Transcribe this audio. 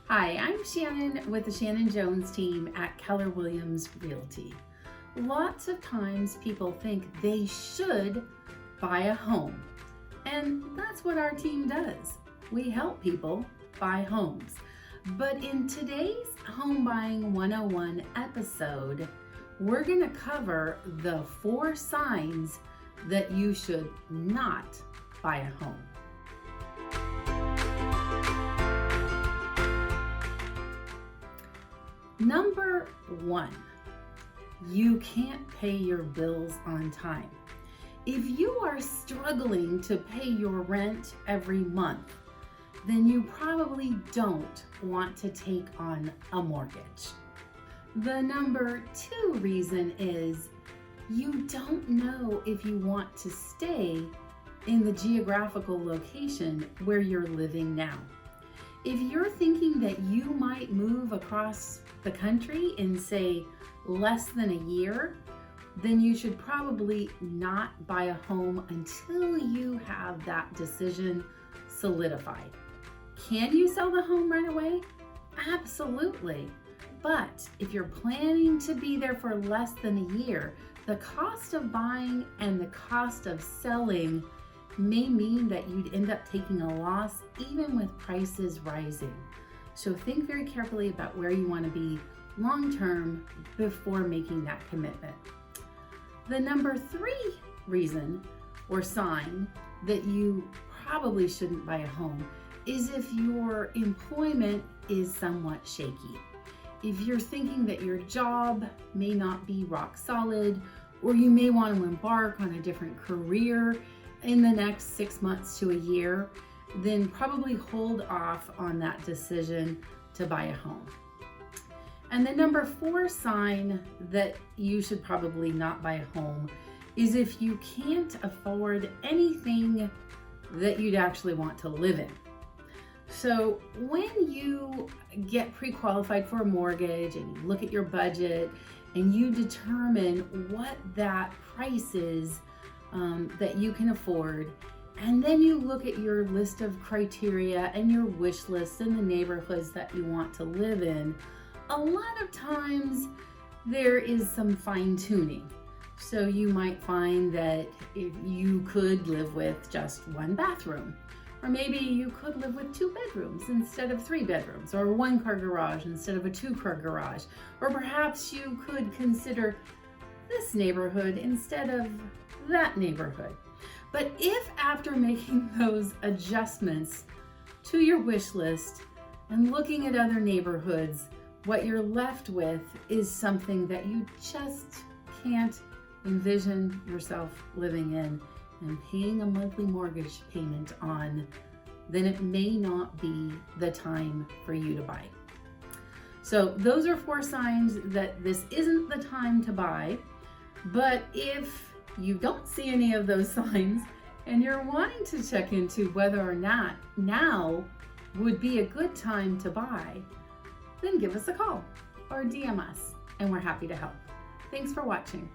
Hi, I'm Shannon with the Shannon Jones Team at Keller Williams Realty. Lots of times people think they should buy a home, and that's what our team does. We help people buy homes. But in today's Home Buying 101 episode, we're going to cover the 4 signs that you should not buy a home. Number 1, you can't pay your bills on time. If you are struggling to pay your rent every month, then you probably don't want to take on a mortgage. The number 2 reason is you don't know if you want to stay in the geographical location where you're living now. If you're thinking that you might move across the country in, say, less than a year, then you should probably not buy a home until you have that decision solidified. Can you sell the home right away? Absolutely. But if you're planning to be there for less than a year, the cost of buying and the cost of selling may mean that you'd end up taking a loss even with prices rising. So think very carefully about where you want to be long-term before making that commitment. The number 3 reason or sign that you probably shouldn't buy a home is if your employment is somewhat shaky. If you're thinking that your job may not be rock solid, or you may want to embark on a different career in the next 6 months to a year, then probably hold off on that decision to buy a home. And the number 4 sign that you should probably not buy a home is if you can't afford anything that you'd actually want to live in. So when you get pre-qualified for a mortgage and you look at your budget and you determine what that price is that you can afford, and then you look at your list of criteria and your wish list and the neighborhoods that you want to live in, a lot of times there is some fine-tuning. So you might find that if you could live with just 1 bathroom, or maybe you could live with 2 bedrooms instead of 3 bedrooms, or 1-car garage instead of a 2-car garage, or perhaps you could consider this neighborhood instead of that neighborhood. But if after making those adjustments to your wish list and looking at other neighborhoods, what you're left with is something that you just can't envision yourself living in and paying a monthly mortgage payment on, then it may not be the time for you to buy. So those are 4 signs that this isn't the time to buy. But if you don't see any of those signs and you're wanting to check into whether or not now would be a good time to buy, then give us a call or DM us and we're happy to help. Thanks for watching.